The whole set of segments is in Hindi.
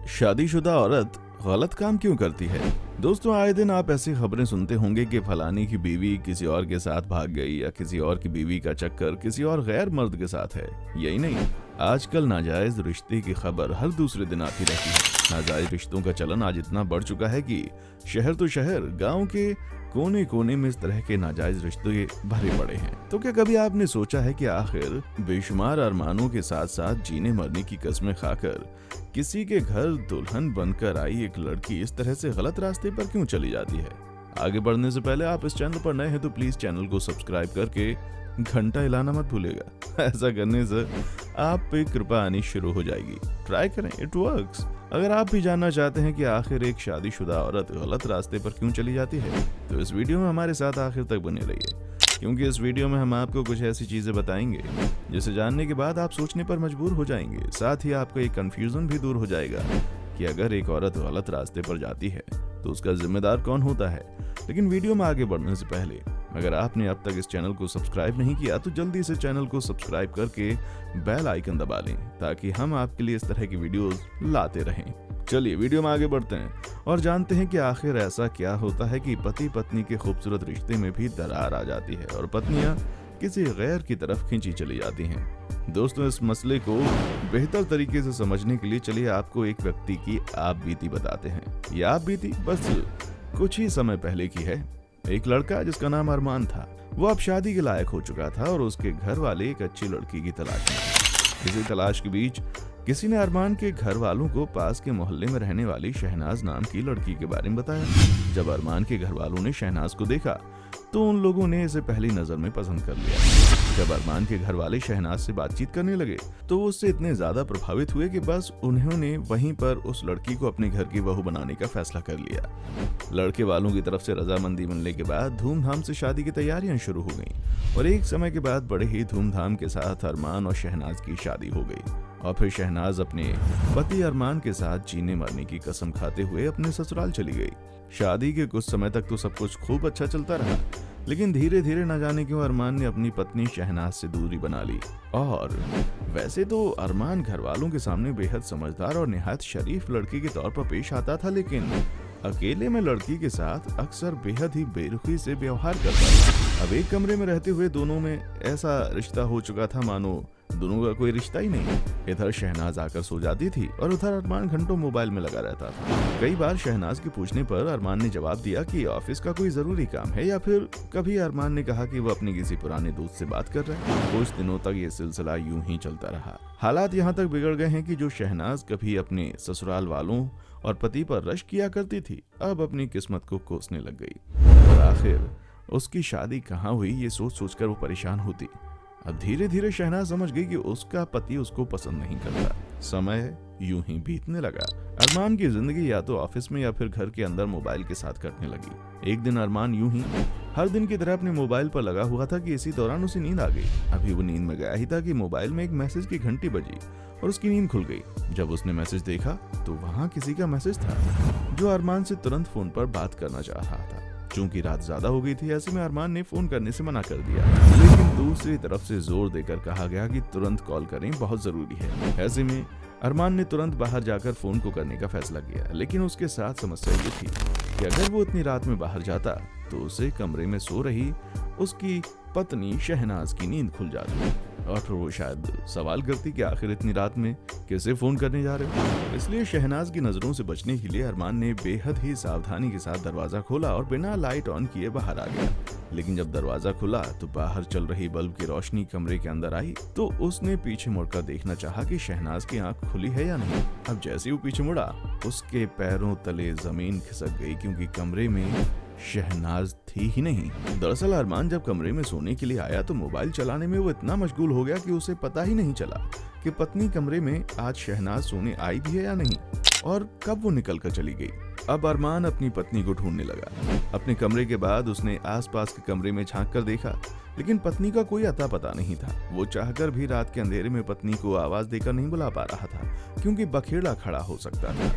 शादीशुदा औरत गलत काम क्यों करती है? दोस्तों, आए दिन आप ऐसी खबरें सुनते होंगे कि फलाने की बीवी किसी और के साथ भाग गई या किसी और की बीवी का चक्कर किसी और गैर मर्द के साथ है। यही नहीं, आजकल नाजायज रिश्ते की खबर हर दूसरे दिन आती रहती है। नाजायज रिश्तों का चलन आज इतना बढ़ चुका है कि शहर तो शहर, गांव के कोने कोने में इस तरह के नाजायज रिश्ते भरे पड़े हैं। तो क्या कभी आपने सोचा है कि आखिर बेशुमार अरमानों के साथ साथ जीने मरने की कस्में खाकर किसी के घर दुल्हन बनकर आई एक लड़की इस तरह से गलत रास्ते पर क्यों चली जाती है? आगे बढ़ने से पहले आप इस चैनल पर नए हैं तो प्लीज चैनल को सब्सक्राइब करके घंटा हिलाना मत भूलिएगा। ऐसा करने से आप पे कृपा आनी शुरू हो जाएगी। ट्राई करें, इट वर्क्स। अगर आप भी जानना चाहते हैं कि आखिर एक शादीशुदा औरत गलत रास्ते पर क्यों चली जाती है, तो इस वीडियो में हमारे साथ आखिर तक बने रहिए, क्योंकि इस वीडियो में हम आपको कुछ ऐसी चीजें बताएंगे जिसे जानने के बाद आप सोचने पर मजबूर हो जाएंगे। साथ ही आपका एक कंफ्यूजन भी दूर हो जाएगा कि अगर एक औरत गलत रास्ते पर जाती है तो उसका जिम्मेदार कौन होता है। लेकिन वीडियो में आगे बढ़ने से पहले अगर आपने अब तक इस चैनल को सब्सक्राइब नहीं किया तो जल्दी से चैनल को सब्सक्राइब करके बेल आइकन दबा लें, ताकि हम आपके लिए इस तरह की वीडियोस लाते रहें। चलिए वीडियो में आगे बढ़ते हैं और जानते हैं कि आखिर ऐसा क्या होता है कि पति पत्नी के खूबसूरत रिश्ते में भी दरार आ जाती है और पत्नियां किसी गैर की तरफ खींची चली जाती हैं। दोस्तों, इस मसले को बेहतर तरीके से समझने के लिए चलिए आपको एक व्यक्ति की आप बीती बताते हैं। ये आप बीती बस कुछ ही समय पहले की है। एक लड़का जिसका नाम अरमान था, वो अब शादी के लायक हो चुका था और उसके घर वाले एक अच्छी लड़की की तलाश में थे। इसी तलाश के बीच किसी ने अरमान के घर वालों को पास के मोहल्ले में रहने वाली शहनाज नाम की लड़की के बारे में बताया। जब अरमान के घर वालों ने शहनाज को देखा तो उन लोगों ने इसे पहली नजर में पसंद कर लिया। जब अरमान के घर वाले शहनाज से बातचीत करने लगे तो वो उससे इतने ज्यादा प्रभावित हुए कि बस उन्होंने वहीं पर उस लड़की को अपने घर की बहू बनाने का फैसला कर लिया। लड़के वालों की तरफ से रजामंदी मिलने के बाद धूमधाम से शादी की तैयारियां शुरू हो गईं और एक समय के बाद बड़े ही धूमधाम के साथ अरमान और शहनाज की शादी हो गई। और फिर शहनाज अपने पति अरमान के साथ जीने मरने की कसम खाते हुए अपने ससुराल चली गई। शादी के कुछ समय तक तो सब कुछ खूब अच्छा चलता रहा, लेकिन धीरे धीरे न जाने क्यों अरमान ने अपनी पत्नी शहनाज से दूरी बना ली। और वैसे तो अरमान घर वालों के सामने बेहद समझदार और निहायत शरीफ लड़की के तौर पर पेश आता था, लेकिन अकेले में लड़की के साथ अक्सर बेहद ही बेरुखी से व्यवहार करता था। अब एक कमरे में रहते हुए दोनों में ऐसा रिश्ता हो चुका था मानो दोनों का कोई रिश्ता ही नहीं। इधर शहनाज आकर सो जाती थी और उधर अरमान घंटों मोबाइल में लगा रहता था। कई बार शहनाज के पूछने पर अरमान ने जवाब दिया कि ऑफिस का कोई जरूरी काम है, या फिर कभी अरमान ने कहा कि वो अपने किसी पुराने दोस्त से बात कर रहे हैं। कुछ दिनों तक ये सिलसिला यूं ही चलता रहा। हालात यहाँ तक बिगड़ गए हैं कि जो शहनाज कभी अपने ससुराल वालों और पति पर रश किया करती थी, अब अपनी किस्मत को कोसने लग गई। और आखिर उसकी शादी कहाँ हुई ये सोच सोचकर वो परेशान होती। अब धीरे धीरे शहनाज समझ गई कि उसका पति उसको पसंद नहीं करता। समय यूं ही बीतने लगा। अरमान की जिंदगी या तो ऑफिस में या फिर घर के अंदर मोबाइल के साथ कटने लगी। एक दिन अरमान यूं ही हर दिन की तरह अपने मोबाइल पर लगा हुआ था कि इसी दौरान उसे नींद आ गई। अभी वो नींद में गया ही था कि मोबाइल में एक मैसेज की घंटी बजी और उसकी नींद खुल गई। जब उसने मैसेज देखा तो वहाँ किसी का मैसेज था जो अरमान से तुरंत फोन पर बात करना चाह रहा था। चूंकि रात ज्यादा हो गई थी, ऐसे में अरमान ने फोन करने से मना कर दिया, लेकिन दूसरी तरफ से जोर देकर कहा गया कि तुरंत कॉल करें, बहुत जरूरी है। ऐसे में अरमान ने तुरंत बाहर जाकर फोन को करने का फैसला किया, लेकिन उसके साथ समस्या ये थी कि अगर वो इतनी रात में बाहर जाता तो उसे कमरे में सो रही उसकी पत्नी शहनाज की नींद खुल जाती और फिर वो शायद सवाल करती कि आखिर इतनी रात में कैसे फोन करने जा रहे हो। इसलिए शहनाज की नजरों से बचने के लिए अरमान ने बेहद ही सावधानी के साथ दरवाजा खोला और बिना लाइट ऑन किए बाहर आ गया। लेकिन जब दरवाजा खुला तो बाहर चल रही बल्ब की रोशनी कमरे के अंदर आई तो उसने पीछे मुड़कर देखना चाहा कि शहनाज की आंख खुली है या नहीं। अब जैसे ही वो पीछे मुड़ा, उसके पैरों तले जमीन खिसक गई, क्योंकि कमरे में शहनाज थी ही नहीं। दरअसल अरमान जब कमरे में सोने के लिए आया तो मोबाइल चलाने में वो इतना मशगूल हो गया कि उसे पता ही नहीं चला कि पत्नी कमरे में आज शहनाज सोने आई भी है या नहीं और कब वो निकल कर चली गई। अब अरमान अपनी पत्नी को ढूंढने लगा। अपने कमरे के बाद उसने आसपास के कमरे में झांक कर देखा, लेकिन पत्नी का कोई अता पता नहीं था। वो चाहकर भी रात के अंधेरे में पत्नी को आवाज देकर नहीं बुला पा रहा था, क्योंकि बखेड़ा खड़ा हो सकता था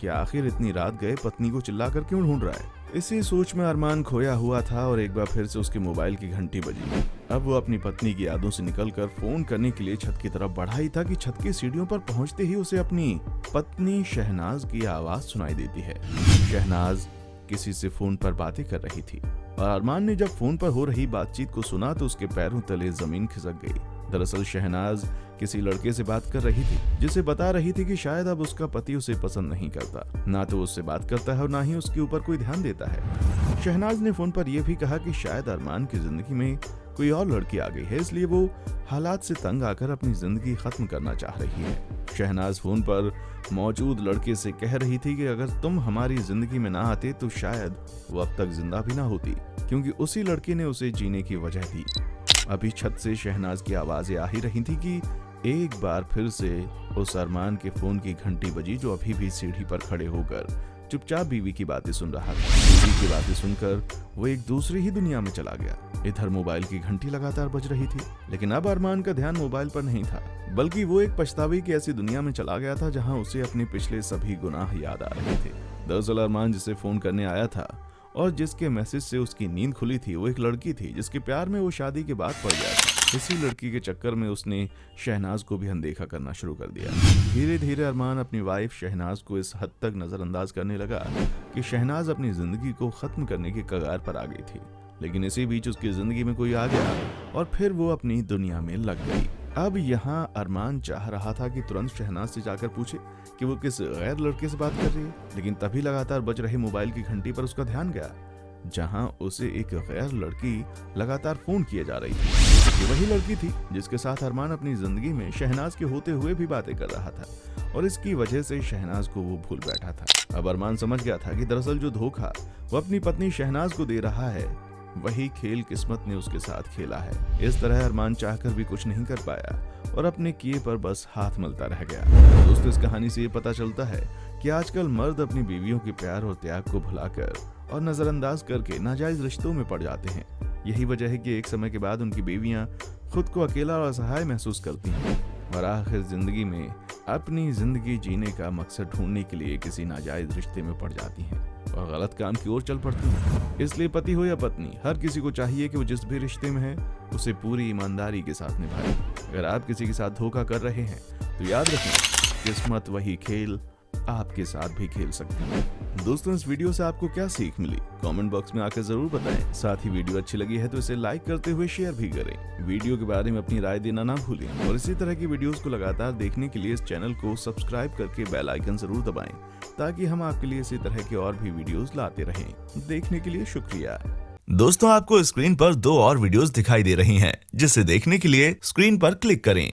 कि आखिर इतनी रात गए पत्नी को चिल्लाकर क्यों ढूंढ रहा है। इसी सोच में अरमान खोया हुआ था और एक बार फिर से उसके मोबाइल की घंटी बजी। अब वो अपनी पत्नी की यादों से निकलकर फोन करने के लिए छत की तरफ बढ़ा ही था कि छत की सीढ़ियों पर पहुंचते ही उसे अपनी पत्नी शहनाज की आवाज सुनाई देती है। शहनाज किसी से फोन पर बातें कर रही थी और अरमान ने जब फोन पर हो रही बातचीत को सुना तो उसके पैरों तले जमीन खिसक गई। दरअसल शहनाज किसी लड़के से बात कर रही थी जिसे बता रही थी कि शायद अब उसका पति उसे पसंद नहीं करता, ना तो उससे बात करता है और ना ही उसके ऊपर कोई ध्यान देता है। शहनाज ने फोन पर यह भी कहा कि शायद अरमान की जिंदगी में कोई और लड़की आ गई है, इसलिए वो हालात से तंग आकर अपनी जिंदगी खत्म करना चाह रही है। शहनाज फोन पर मौजूद लड़के से कह रही थी कि अगर तुम हमारी जिंदगी में ना आते तो शायद वो अब तक जिंदा भी ना होती, क्योंकि उसी लड़के ने उसे जीने की वजह दी। अभी छत से शहनाज की आवाजें आ ही रही थी कि एक बार फिर से उस अरमान के फोन की घंटी बजी, जो अभी भी सीढ़ी पर खड़े होकर चुपचाप बीवी की बातें सुन रहा था। बीवी की बातें सुनकर वो एक दूसरी ही दुनिया में चला गया। इधर मोबाइल की घंटी लगातार बज रही थी, लेकिन अब अरमान का ध्यान मोबाइल पर नहीं था, बल्कि वो एक पछतावे की ऐसी दुनिया में चला गया था जहां उसे अपने पिछले सभी गुनाह याद आ रहे थे। दरअसल अरमान जिसे फोन करने आया था और जिसके मैसेज से उसकी नींद खुली थी, वो एक लड़की थी जिसके प्यार में वो शादी के बाद पड़ गया था। इसी लड़की के चक्कर में उसने शहनाज को भी अनदेखा करना शुरू कर दिया। धीरे धीरे अरमान अपनी वाइफ शहनाज को इस हद तक नजरअंदाज करने लगा कि शहनाज अपनी जिंदगी को खत्म करने की कगार पर आ गई थी। लेकिन इसी बीच उसकी जिंदगी में कोई आ गया और फिर वो अपनी दुनिया में लग गई। अब यहाँ अरमान चाह रहा था कि तुरंत शहनाज से जाकर पूछे कि वो किस गैर लड़के से बात कर रही है, लेकिन तभी लगातार बज रहे मोबाइल की घंटी पर उसका ध्यान गया, जहां उसे एक गैर लड़की लगातार फोन किए जा रही थी। ये वही लड़की थी जिसके साथ अरमान अपनी जिंदगी में शहनाज के होते हुए भी बातें कर रहा था और इसकी वजह से शहनाज को वो भूल बैठा था। अब अरमान समझ गया था कि दरअसल जो धोखा वो अपनी पत्नी शहनाज को दे रहा है, वही खेल किस्मत ने उसके साथ खेला है। इस तरह अरमान चाहकर भी कुछ नहीं कर पाया और अपने किए पर बस हाथ मलता रह गया। दोस्तों, इस कहानी से ये पता चलता है कि आजकल मर्द अपनी बीवियों के प्यार और त्याग को भुलाकर और नजरअंदाज करके नाजायज रिश्तों में पड़ जाते हैं। यही वजह है कि एक समय के बाद उनकी बीवियां खुद को अकेला और असहाय महसूस करती हैं और आखिर जिंदगी में अपनी जिंदगी जीने का मकसद ढूंढने के लिए किसी नाजायज रिश्ते में पड़ जाती हैं और गलत काम की ओर चल पड़ती हैं। इसलिए पति हो या पत्नी, हर किसी को चाहिए कि वो जिस भी रिश्ते में है उसे पूरी ईमानदारी के साथ निभाए। अगर आप किसी के साथ धोखा कर रहे हैं तो याद रखें, किस्मत वही खेल आपके साथ भी खेल सकती है। दोस्तों, इस वीडियो से आपको क्या सीख मिली, कमेंट बॉक्स में आकर जरूर बताएं। साथ ही वीडियो अच्छी लगी है तो इसे लाइक करते हुए शेयर भी करें। वीडियो के बारे में अपनी राय देना ना भूलें और इसी तरह की वीडियोस को लगातार देखने के लिए इस चैनल को सब्सक्राइब करके बेल आइकन जरूर दबाएं, ताकि हम आपके लिए इसी तरह के और भी वीडियोस लाते रहें। देखने के लिए शुक्रिया। दोस्तों, आपको स्क्रीन पर 2 और वीडियोस दिखाई दे रही हैं, जिसे देखने के लिए स्क्रीन पर क्लिक करें।